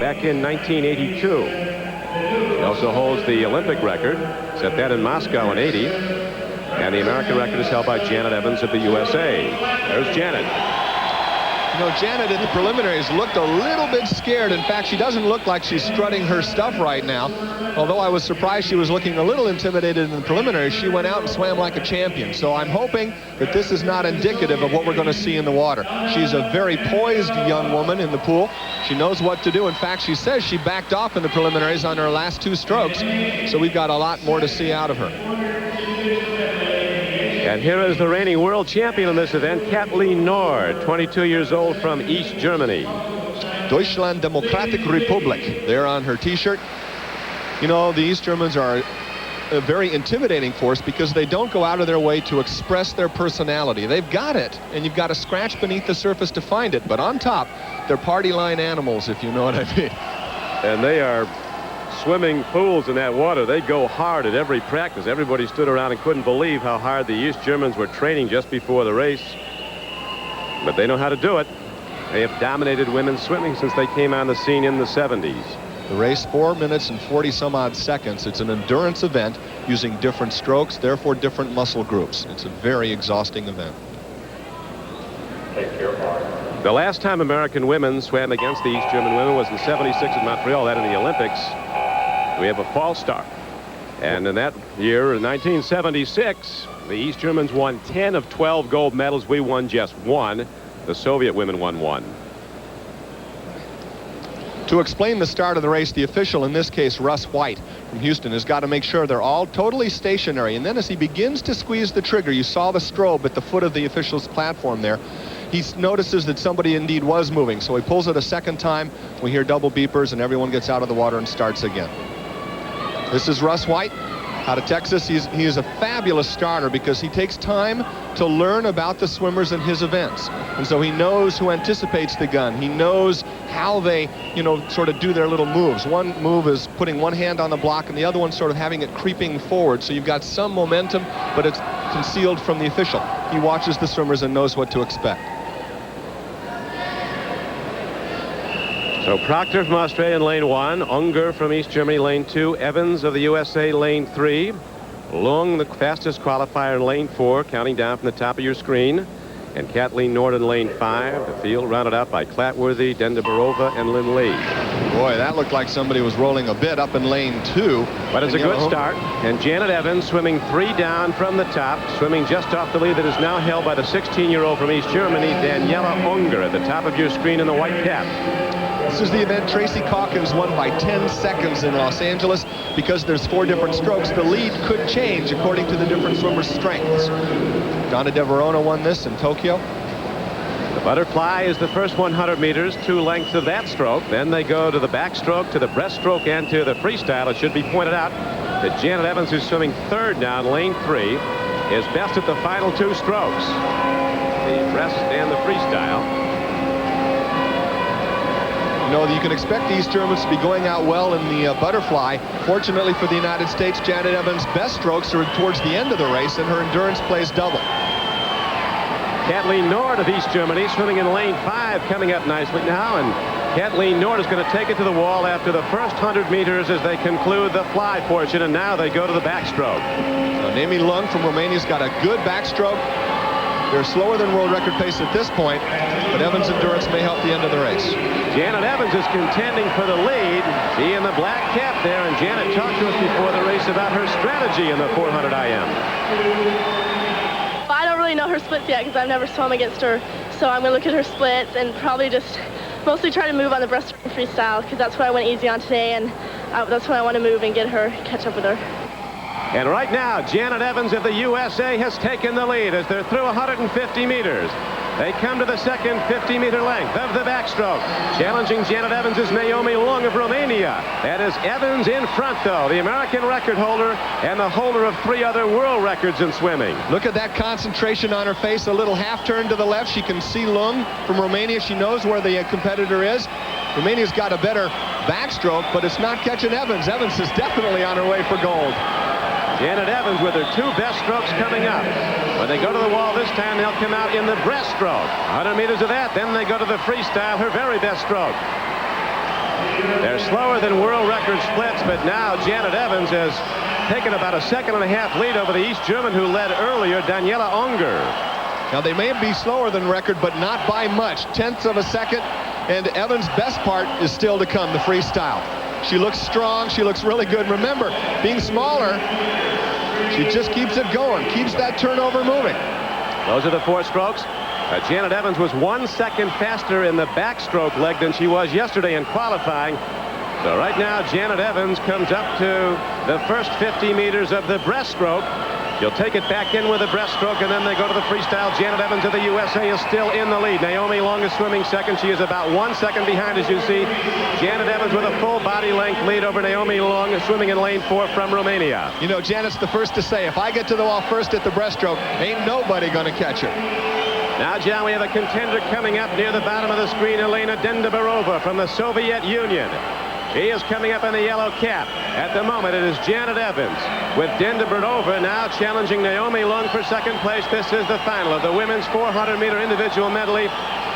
back in 1982. She also holds the Olympic record, set that in Moscow in 80. And the American record is held by Janet Evans of the USA. There's Janet. You know, Janet in the preliminaries looked a little bit scared. In fact, she doesn't look like she's strutting her stuff right now. Although I was surprised she was looking a little intimidated in the preliminaries, she went out and swam like a champion. So I'm hoping that this is not indicative of what we're going to see in the water. She's a very poised young woman in the pool. She knows what to do. In fact, she says she backed off in the preliminaries on her last 2 strokes. So we've got a lot more to see out of her. And here is the reigning world champion in this event, Kathleen Nord, 22 years old from East Germany. Deutschland Demokratische Republik there on her t-shirt. You know, the East Germans are a very intimidating force because they don't go out of their way to express their personality. They've got it, and you've got to scratch beneath the surface to find it. But on top, they're party line animals, if you know what I mean. And they are swimming pools in that water. They go hard at every practice. Everybody stood around and couldn't believe how hard the East Germans were training just before the race. But they know how to do it. They have dominated women's swimming since they came on the scene in the 70s. The race 4 minutes and 40 some odd seconds. It's an endurance event using different strokes, therefore different muscle groups. It's a very exhausting event. The last time American women swam against the East German women was in '76 in Montreal, that in the Olympics. We have a false start. And in that year, in 1976, the East Germans won 10 of 12 gold medals. We won just 1. The Soviet women won 1. To explain the start of the race, the official, in this case Russ White from Houston, has got to make sure they're all totally stationary. And then as he begins to squeeze the trigger, you saw the strobe at the foot of the official's platform there. He notices that somebody indeed was moving, so he pulls it a second time. We hear double beepers, and everyone gets out of the water and starts again. This is Russ White out of Texas. He is a fabulous starter because he takes time to learn about the swimmers in his events. And so he knows who anticipates the gun. He knows how they, you know, sort of do their little moves. One move is putting one hand on the block and the other one sort of having it creeping forward. So you've got some momentum, but it's concealed from the official. He watches the swimmers and knows what to expect. So Proctor from Australia in lane 1, Unger from East Germany lane 2, Evans of the USA lane 3, Lung the fastest qualifier in lane 4, counting down from the top of your screen, and Kathleen Nord in lane 5. The field rounded out by Clatworthy, Dendabarova, and Lynn Lee. Boy, that looked like somebody was rolling a bit up in lane 2. But it's a good start. And Janet Evans swimming 3 down from the top, swimming just off the lead that is now held by the 16-year-old from East Germany, Daniela Unger, at the top of your screen in the white cap. This is the event Tracy Calkins won by 10 seconds in Los Angeles. Because there's 4 different strokes, the lead could change according to the different swimmers' strengths. Donna De Verona won this in Tokyo. The butterfly is the first 100 meters, 2 lengths of that stroke. Then they go to the backstroke, to the breaststroke, and to the freestyle. It should be pointed out that Janet Evans, who's swimming 3rd down lane 3, is best at the final 2 strokes, the breast and the freestyle. You know, you can expect these Germans to be going out well in the butterfly. Fortunately for the United States, Janet Evans' best strokes are towards the end of the race, and her endurance plays double. Kathleen Nord of East Germany swimming in lane 5, coming up nicely now, and Kathleen Nord is going to take it to the wall after the first 100 meters as they conclude the fly portion, and now they go to the backstroke. So Naomi Lung from Romania's got a good backstroke. They're slower than world record pace at this point, but Evans' endurance may help the end of the race. Janet Evans is contending for the lead. She in the black cap there, and Janet talked to us before the race about her strategy in the 400 IM. I don't really know her splits yet because I've never swum against her, so I'm going to look at her splits and probably just mostly try to move on the breaststroke and freestyle because that's what I went easy on today, and that's when I want to move and get her, catch up with her. And right now, Janet Evans of the USA has taken the lead as they're through 150 meters. They come to the second 50-meter length of the backstroke. Challenging Janet Evans is Naomi Lung of Romania. That is Evans in front, though, the American record holder and the holder of 3 other world records in swimming. Look at that concentration on her face, a little half turn to the left. She can see Lung from Romania. She knows where the competitor is. Romania's got a better backstroke, but it's not catching Evans. Evans is definitely on her way for gold. Janet Evans with her 2 best strokes coming up. When they go to the wall this time, they'll come out in the breaststroke. 100 meters of that, then they go to the freestyle, her very best stroke. They're slower than world record splits, but now Janet Evans has taken about a 1.5 second lead over the East German who led earlier, Daniela Unger. Now, they may be slower than record, but not by much. 1/10 of a second, and Evans' best part is still to come, the freestyle. She looks strong. She looks really good. Remember, being smaller, she just keeps it going, keeps that turnover moving. Those are the 4 strokes. Janet Evans was 1 second faster in the backstroke leg than she was yesterday in qualifying. So right now, Janet Evans comes up to the first 50 meters of the breaststroke. She'll take it back in with the breaststroke, and then they go to the freestyle. Janet Evans of the USA is still in the lead. Naomi Long is swimming second. She is about 1 second behind, as you see. Janet Evans with a full body length lead over Naomi Long, swimming in lane 4 from Romania. You know, Janet's the first to say, if I get to the wall first at the breaststroke, ain't nobody going to catch her. Now, John, we have a contender coming up near the bottom of the screen, Elena Dendabarova from the Soviet Union. He is coming up in the yellow cap. At the moment, it is Janet Evans with Dendabarova now challenging Naomi Long for second place. This is the final of the women's 400-meter individual medley.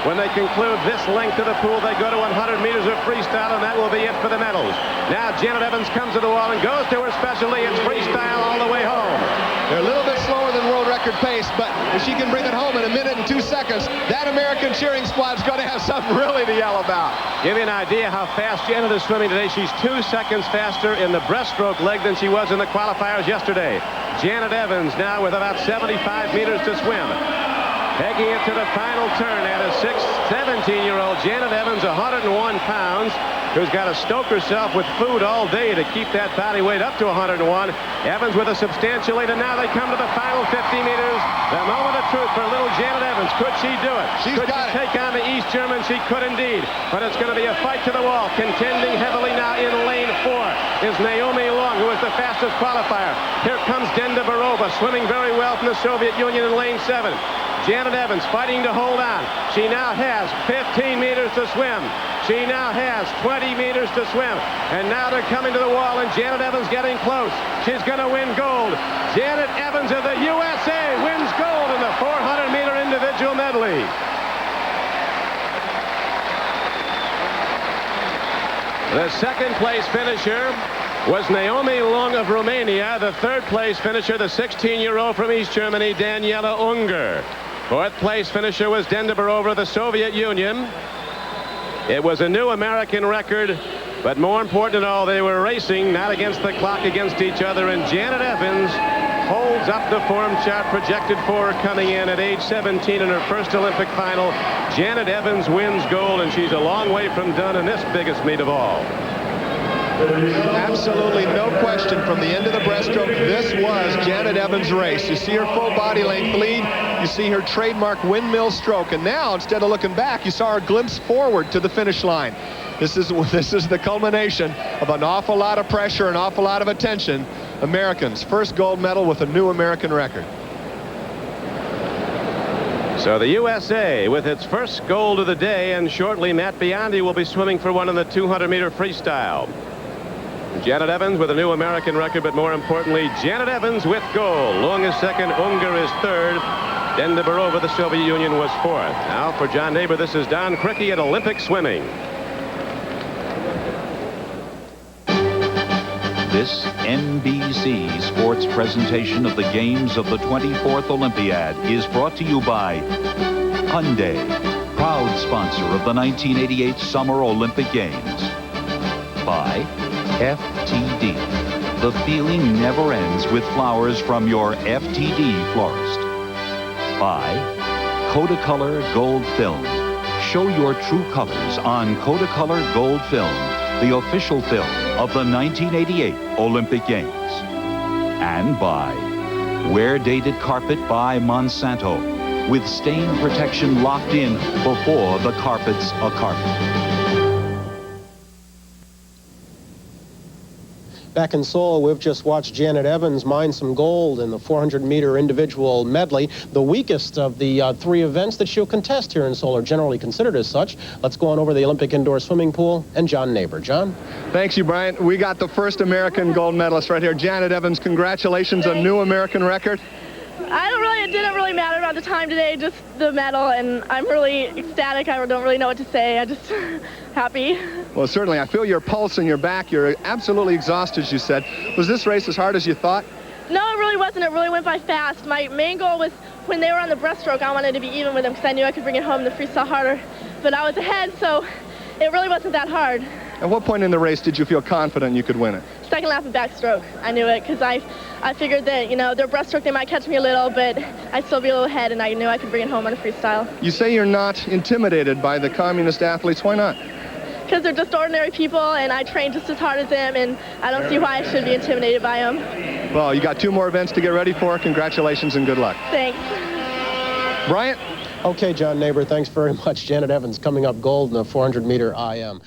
When they conclude this length of the pool, they go to 100 meters of freestyle, and that will be it for the medals. Now, Janet Evans comes to the wall and goes to her specialty. It's freestyle all the way home. They're a little bit slower than world record pace, but if she can bring it home in 1 minute and 2 seconds, that American cheering squad's going to have something really to yell about. Give you an idea how fast Janet is swimming today. She's 2 seconds faster in the breaststroke leg than she was in the qualifiers yesterday. Janet Evans now with about 75 meters to swim. Taking it to the final turn at a 17-year-old Janet Evans, 101 pounds, who's got to stoke herself with food all day to keep that body weight up to 101. Evans with a substantial lead, and now they come to the final 50 meters. The moment of truth for little Janet Evans. Could she do it? Could she take on the East German? She could indeed. But it's going to be a fight to the wall. Contending heavily now in lane 4 is Naomi Long, who is the fastest qualifier. Here comes Dendabarova, swimming very well from the Soviet Union in lane 7. Janet Evans fighting to hold on. She now has 15 meters to swim. She now has 20 meters to swim. And now they're coming to the wall, and Janet Evans getting close. She's going to win gold. Janet Evans of the USA wins gold in the 400-meter individual medley. The second place finisher was Naomi Long of Romania. The third place finisher, the 16-year-old from East Germany, Daniela Unger. Fourth place finisher was Dendabarova of the Soviet Union. It was a new American record, but more important than all, they were racing not against the clock, against each other, and Janet Evans holds up the form chart projected for her coming in at age 17 in her first Olympic final. Janet Evans wins gold, and she's a long way from done in this biggest meet of all. Absolutely no question from the end of the breaststroke, this was Janet Evans' race. You see her full body length lead, you see her trademark windmill stroke, and now instead of looking back, you saw her glimpse forward to the finish line. This is the culmination of an awful lot of pressure, an awful lot of attention. Americans, first gold medal with a new American record. So the USA with its first gold of the day, and shortly Matt Biondi will be swimming for one in the 200-meter freestyle. Janet Evans with a new American record, but more importantly, Janet Evans with gold. Long is second, Unger is third. Dendabarova, the Soviet Union, was fourth. Now for John Neighbor, this is Don Crickey at Olympic Swimming. This NBC sports presentation of the games of the 24th Olympiad is brought to you by Hyundai, proud sponsor of the 1988 Summer Olympic Games. By FTD. The feeling never ends with flowers from your FTD florist. By Kodacolor Gold Film. Show your true colors on Kodacolor Gold Film, the official film of the 1988 Olympic Games. And by Wear Dated Carpet by Monsanto, with stain protection locked in before the carpet's a carpet. Back in Seoul, we've just watched Janet Evans mine some gold in the 400-meter individual medley. The weakest of the 3 events that she'll contest here in Seoul are generally considered as such. Let's go on over to the Olympic indoor swimming pool and John Neighbor. John? Thanks, you, Brian. We got the first American gold medalist right here. Janet Evans, congratulations, a new American record. I don't really it didn't really matter about the time today, just the medal, and I'm really ecstatic. I don't really know what to say. I'm just happy. Well, certainly. I feel your pulse in your back. You're absolutely exhausted, as you said. Was this race as hard as you thought? No, it really wasn't. It really went by fast. My main goal was when they were on the breaststroke, I wanted to be even with them because I knew I could bring it home in the freestyle harder. But I was ahead, so it really wasn't that hard. At what point in the race did you feel confident you could win it? Second lap of backstroke, I knew it because I figured that, you know, their breaststroke, they might catch me a little, but I'd still be a little ahead, and I knew I could bring it home on a freestyle. You say you're not intimidated by the communist athletes. Why not? Because they're just ordinary people, and I train just as hard as them, and I don't see why I should be intimidated by them. Well, you got 2 more events to get ready for. Congratulations and good luck. Thanks. Bryant? Okay, John Neighbor, thanks very much. Janet Evans coming up gold in the 400-meter IM.